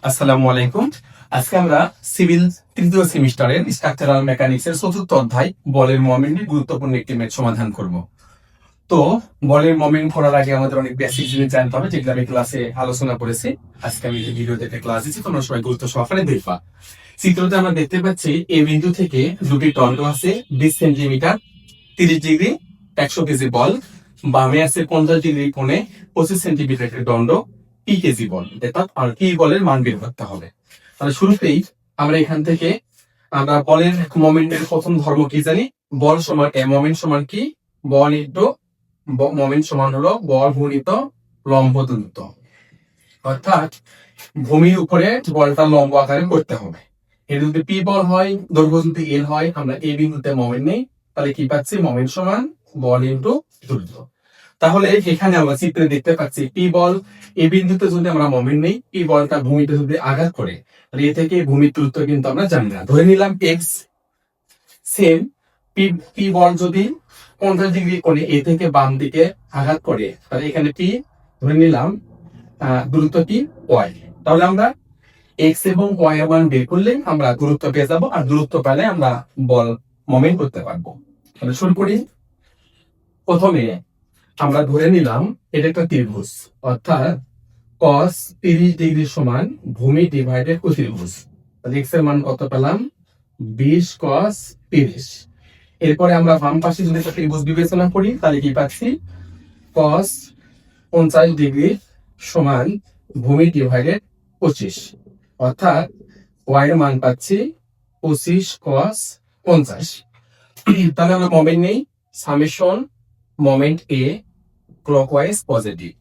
আসসালামু আলাইকুম। আজকে আমরা সিভিল তৃতীয় সেমিস্টারের স্ট্রাকচারাল মেকানিক্সের চতুর্থ অধ্যায় বলের মোমেন্টের গুরুত্বপূর্ণ একটি ম্যাথ সমাধান করব। তো বলের মোমেন্ট করার আগে আমাদের অনেক বেসিক জিনিস জানতে হবে, যেগুলো আমি ক্লাসে আলোচনা করেছি। আজকে আমি এই ভিডিওতে একটা ক্লাস দিচ্ছি, তোমরা সবাই গুরুত্ব সহকারে দেখবা। চিত্রতে আমরা দেখতে পাচ্ছি এ বিন্দু থেকে দুটি দণ্ড আছে 20 সেন্টিমিটার 30 ডিগ্রি 100 কেজি বল, বামে আছে 50 ডিগ্রি কোণে 25 সেন্টিমিটার দণ্ড পি কেজি বল, অর্থাৎ আর পি বলের মান বের করতে হবে। তাহলে শুরুতেই আমরা এখান থেকে আমরা বলের মোমেন্টের প্রথম ধর্ম কি জানি, বল সমান মোমেন্ট সমান কি, বল ইন্টু মোমেন্ট সমান হলো বল গুণিত লম্ব দূরত্ব। অর্থাৎ ভূমির উপরে বলটা লম্ব আকারে করতে হবে। এর যদি পি বল হয়, দৈর্ঘ্য যদি এল হয়, আমরা এ বিন্দুতে মোমেন্ট নেই, তাহলে কি পাচ্ছি, মোমেন্ট সমান বল ইন্টু দূরত্ব। তাহলে এখানে আমরা চিত্রে দেখতে পাচ্ছি পি বল, এই বিন্দুতে যদি আমরা মোমেন্ট নেই, পি বলটা ভূমিতে যদি আঘাত করে, তাহলে এ থেকে ভূমির দূরত্ব কিন্তু আমরা জানি না, ধরে নিলাম এক্স। সেম পি বল যদি 50 ডিগ্রি কোণে এ থেকে বাম দিকে আঘাত করে, তাহলে এখানে পি ধরে নিলাম দূরত্ব কি ওয়াই। তাহলে আমরা এক্স এবং ওয়াই এর মান বের করলে আমরা দূরত্ব পেয়ে যাবো, আর দূরত্ব পেলে আমরা বল মোমেন্ট করতে পারবো। তাহলে শুরু করি। প্রথমে আমরা ধরে নিলাম এটা একটা ত্রিভুজ, অর্থাৎ cos 30 ডিগ্রি সমান ভূমি ডিভাইডেড অতিভুজ। এক্স এর মান কত পেলাম, 20 cos 30। এরপরে আমরা বাম পাশে যদি একটা ত্রিভুজ বিবেচনা করি, তাহলে কি পাচ্ছি, cos 50 ডিগ্রি সমান ভূমি ডিভাইডেড 25, অর্থাৎ y এর মান পাচ্ছি 25 cos 50। তাহলে আমরা মোমেন্ট নেই, সামেশন মোমেন্ট এ ক্লকওয়াইজ পজিটিভ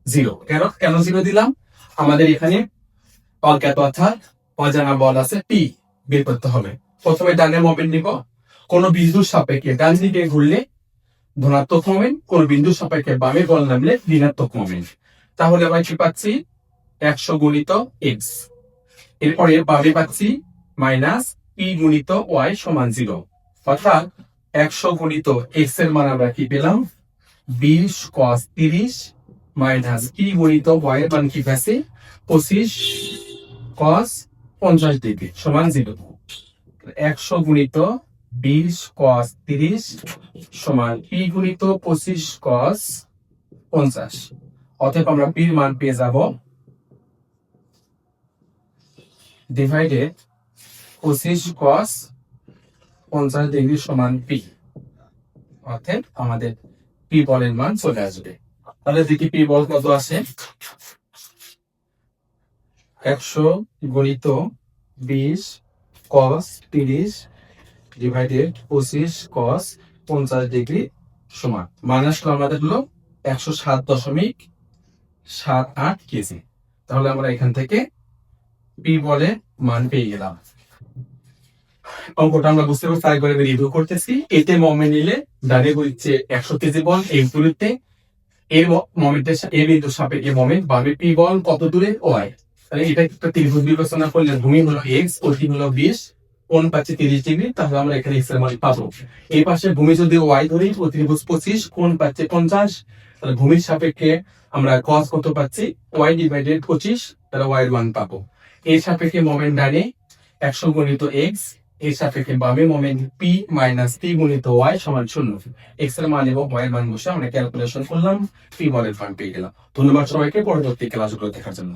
0। কেন 0 দিলাম, আমাদের এখানে অজ্ঞাত অর্থাৎ অজানা বল আছে পি, বের করতে হবে। প্রথমে ডানে মোমেন্ট নিব, কোন বিন্দুর সাপেক্ষে ডান দিকে ঘুরলে ধনাত্মক মোমেন্ট, কোন বিন্দুর সাপেক্ষে বামে বল নামলে ঋণাত্মক মোমেন্ট। তাহলে আমরা কি পাচ্ছি, 100 গুণিত এক্স। এরপরে বামে পাচ্ছি মাইনাস পি গুণিত ওয়াই সমান 0, অর্থাৎ 100 গুণিত এক্স এর মান আমরা কি পেলাম, 20 cos 30 মাইনাস পি গুণিত ওয়াই এর মান কি পাচ্ছি, 25 cos 50 ডিগ্রি সমান 0। 100 গুণিত 20 cos 30 সমান পি গুণিত 25 cos 50। অতএব আমরা পির মান পেয়ে যাব ডিভাইডেড 25 cos 50 ডিগ্রি সমান পি। অতএব আমাদের পি বলের মান চলে আসবে। তাহলে দেখি পি বল কত আসে, 100 গুণিত 20 cos 30 ডিভাইডেড 25 cos 50 ডিগ্রি সমান মান আসলো আমাদের হলো 107.78 কেজি। তাহলে আমরা এখান থেকে পি বলের মান পেয়ে গেলাম। অঙ্কটা আমরা বুঝতে পারছি, আরেকবার রিভিউ করতেছি। এতে মোমেন্ট নিলে ডানে হচ্ছে 100 কেজি বল এই দূরত্বে, এর মোমেন্টের এ বিন্দুর সাপেক্ষে মোমেন্ট, বামে পি বল কত দূরে ওয়াই। তাহলে এটা একটা ত্রিভুজ বিবেচনা করলে ভূমি হলো এক্স, অতি হলো 20, কোণ পাচ্ছে 30 ডিগ্রি, তাহলে আমরা এখানে এক্স এর মান পাবো। এই পাশে ভূমি যদি ওয়াই ধরি, ও ত্রিভুজ 25, কোণ পাচ্ছে 50, তাহলে ভূমির সাপেক্ষে আমরা cos কত পাচ্ছি, ওয়াই ডিভাইডেড 25, তাহলে ওয়াই এর মান পাবো। এর সাপেক্ষে মোমেন্ট ডানে 100 গুণিত এক্স, এর সাপেক্ষে বামে মোমেন্ট পি মাইনাস পি গুণিত ওয়াই সমান 0। এক্স এর মান এবং ওয়াই এর মান বসে আমরা ক্যালকুলেশন করলাম, পি বলের মান পেয়ে গেলাম। ধন্যবাদ সবাইকে, পরবর্তী ক্লাসগুলো দেখার জন্য।